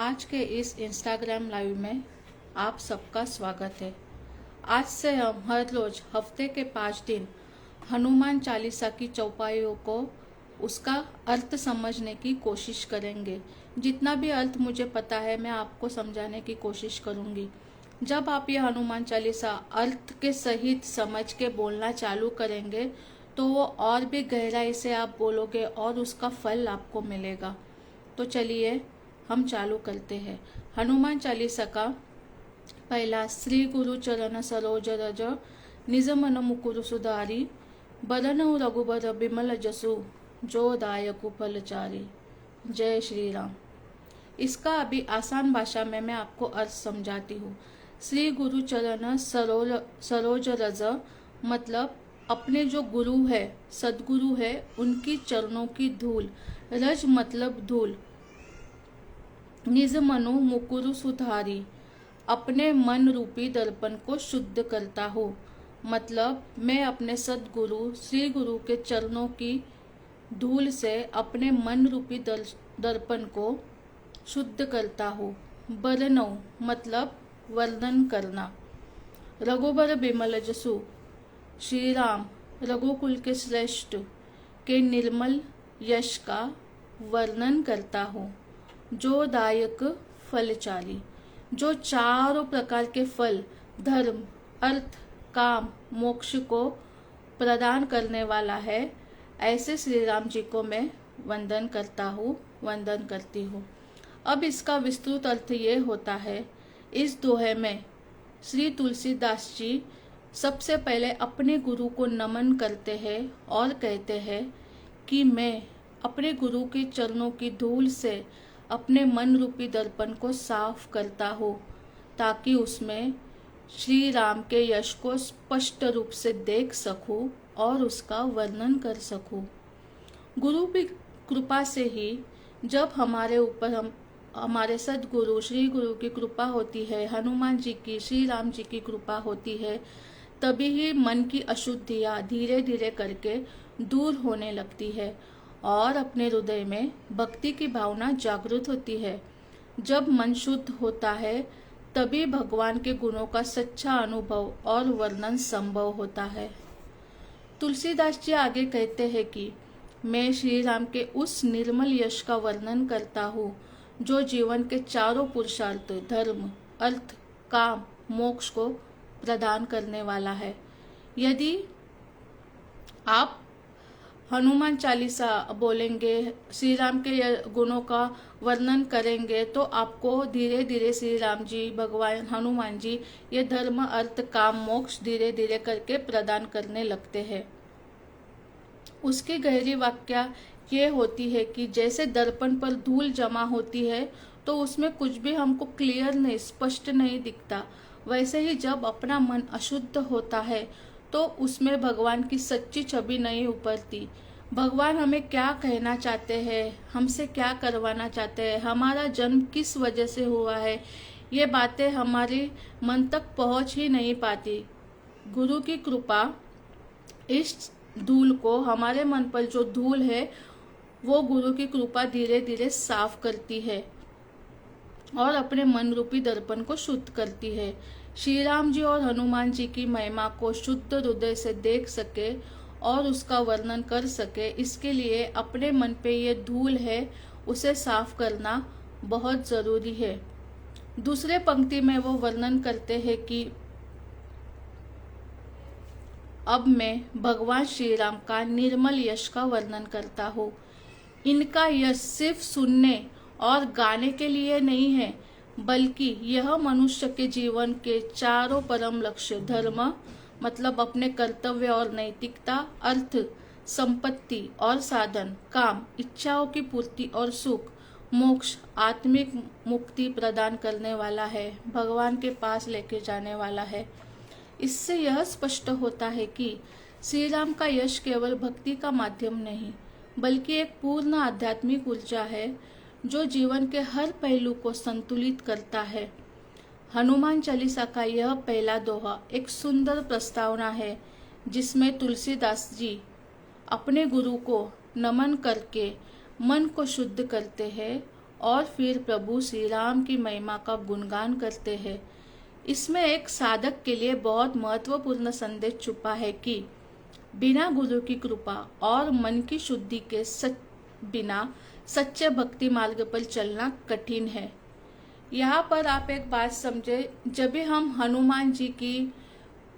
आज के इस इंस्टाग्राम लाइव में आप सबका स्वागत है। आज से हम हर रोज हफ्ते के 5 दिन हनुमान चालीसा की चौपाइयों को उसका अर्थ समझने की कोशिश करेंगे। जितना भी अर्थ मुझे पता है मैं आपको समझाने की कोशिश करूंगी। जब आप ये हनुमान चालीसा अर्थ के सहित समझ के बोलना चालू करेंगे तो वो और भी गहराई से आप बोलोगे और उसका फल आपको मिलेगा। तो चलिए हम चालू करते हैं। हनुमान चालीसा का पहला श्री गुरु चरण सरोज रज निज मन मुकुरु सुधारी बरनउ रघुबर बिमल जसु जो दायकु फलचारी। जय श्री राम। इसका अभी आसान भाषा में मैं आपको अर्थ समझाती हूँ। श्री गुरु चरण सरोज रज मतलब अपने जो गुरु है, सदगुरु है, उनकी चरणों की धूल। रज मतलब धूल। निज मनु मुकुरु सुधारी अपने मन रूपी दर्पण को शुद्ध करता हूँ। मतलब मैं अपने सदगुरु श्री गुरु के चरणों की धूल से अपने मन रूपी दर्पण को शुद्ध करता हूँ। बरनऊ मतलब वर्णन करना। रघुबर बिमल जसु श्री राम रघुकुल के श्रेष्ठ के निर्मल यश का वर्णन करता हूँ। जो दायक फलचारी जो चारों प्रकार के फल धर्म अर्थ काम मोक्ष को प्रदान करने वाला है, ऐसे श्री राम जी को मैं वंदन करता हूँ, वंदन करती हूँ। अब इसका विस्तृत अर्थ ये होता है। इस दोहे में श्री तुलसीदास जी सबसे पहले अपने गुरु को नमन करते हैं और कहते हैं कि मैं अपने गुरु के चरणों की धूल से अपने मन रूपी दर्पण को साफ करता हूँ ताकि उसमें श्री राम के यश को स्पष्ट रूप से देख सकूं और उसका वर्णन कर सकूं। गुरु की कृपा से ही जब हमारे ऊपर हमारे सदगुरु श्री गुरु की कृपा होती है, हनुमान जी की, श्री राम जी की कृपा होती है, तभी ही मन की अशुद्धियाँ धीरे धीरे करके दूर होने लगती है और अपने हृदय में भक्ति की भावना जागृत होती है। जब मन शुद्ध होता है तभी भगवान के गुणों का सच्चा अनुभव और वर्णन संभव होता है। तुलसीदास जी आगे कहते हैं कि मैं श्री राम के उस निर्मल यश का वर्णन करता हूँ जो जीवन के चारों पुरुषार्थ धर्म अर्थ काम मोक्ष को प्रदान करने वाला है। यदि आप हनुमान चालीसा बोलेंगे, श्री राम के गुणों का वर्णन करेंगे तो आपको धीरे धीरे श्री राम जी भगवान हनुमान जी ये धर्म अर्थ काम मोक्ष धीरे धीरे करके प्रदान करने लगते हैं। उसकी गहरी व्याख्या ये होती है कि जैसे दर्पण पर धूल जमा होती है तो उसमें कुछ भी हमको क्लियर नहीं, स्पष्ट नहीं दिखता, वैसे ही जब अपना मन अशुद्ध होता है तो उसमें भगवान की सच्ची छवि नहीं उभरती। भगवान हमें क्या कहना चाहते हैं, हमसे क्या करवाना चाहते हैं, हमारा जन्म किस वजह से हुआ है, ये बातें हमारे मन तक पहुंच ही नहीं पाती। गुरु की कृपा इस धूल को, हमारे मन पर जो धूल है वो गुरु की कृपा धीरे धीरे साफ करती है और अपने मन रूपी दर्पण को शुद्ध करती है। श्री राम जी और हनुमान जी की महिमा को शुद्ध हृदय से देख सके और उसका वर्णन कर सके, इसके लिए अपने मन पे ये धूल है उसे साफ करना बहुत जरूरी है। दूसरे पंक्ति में वो वर्णन करते हैं कि अब मैं भगवान श्री राम का निर्मल यश का वर्णन करता हूँ। इनका यश सिर्फ सुनने और गाने के लिए नहीं है, बल्कि यह मनुष्य के जीवन के चारों परम लक्ष्य धर्म मतलब अपने कर्तव्य और नैतिकता, अर्थ संपत्ति और साधन, काम इच्छाओं की पूर्ति और सुख, मोक्ष आत्मिक मुक्ति प्रदान करने वाला है, भगवान के पास लेके जाने वाला है। इससे यह स्पष्ट होता है कि श्री राम का यश केवल भक्ति का माध्यम नहीं बल्कि एक पूर्ण आध्यात्मिक ऊर्जा है जो जीवन के हर पहलू को संतुलित करता है। हनुमान चालीसा का यह पहला दोहा एक सुंदर प्रस्तावना है जिसमें तुलसीदास जी अपने गुरु को नमन करके मन को शुद्ध करते हैं और फिर प्रभु श्री राम की महिमा का गुणगान करते हैं। इसमें एक साधक के लिए बहुत महत्वपूर्ण संदेश छुपा है कि बिना गुरु की कृपा और मन की शुद्धि के बिना सच्चे भक्ति मार्ग पर चलना कठिन है। यहाँ पर आप एक बात समझे, जब भी हम हनुमान जी की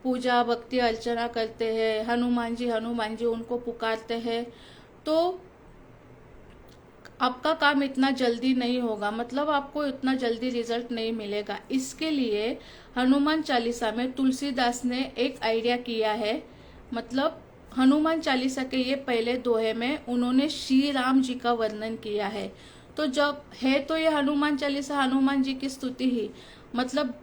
पूजा भक्ति अर्चना करते हैं, हनुमान जी उनको पुकारते हैं, तो आपका काम इतना जल्दी नहीं होगा, मतलब आपको इतना जल्दी रिजल्ट नहीं मिलेगा। इसके लिए हनुमान चालीसा में तुलसीदास ने एक आइडिया किया है, मतलब हनुमान चालीसा के ये पहले दोहे में उन्होंने श्री राम जी का वर्णन किया है। तो जब है तो ये हनुमान चालीसा हनुमान जी की स्तुति ही, मतलब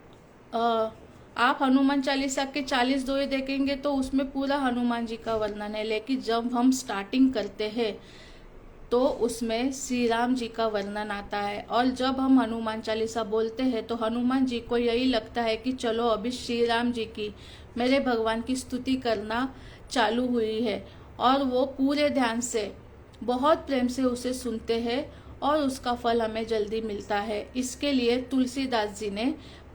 आप हनुमान चालीसा के 40 दोहे देखेंगे तो उसमें पूरा हनुमान जी का वर्णन है, लेकिन जब हम स्टार्टिंग करते हैं तो उसमें श्री राम जी का वर्णन आता है। और जब हम हनुमान चालीसा बोलते हैं तो हनुमान जी को यही लगता है कि चलो अभी श्री राम जी की, मेरे भगवान की स्तुति करना चालू हुई है, और वो पूरे ध्यान से बहुत प्रेम से उसे सुनते हैं और उसका फल हमें जल्दी मिलता है। इसके लिए तुलसीदास जी ने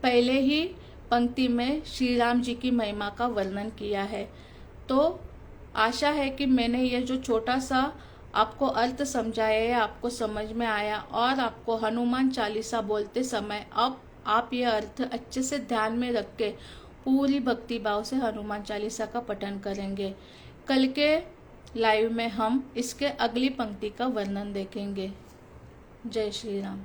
पहले ही पंक्ति में श्री राम जी की महिमा का वर्णन किया है। तो आशा है कि मैंने ये जो छोटा सा आपको अर्थ समझाया है, आपको समझ में आया, और आपको हनुमान चालीसा बोलते समय अब आप ये अर्थ अच्छे से ध्यान में रख के पूरी भक्ति भाव से हनुमान चालीसा का पठन करेंगे। कल के लाइव में हम इसके अगली पंक्ति का वर्णन देखेंगे। जय श्री राम।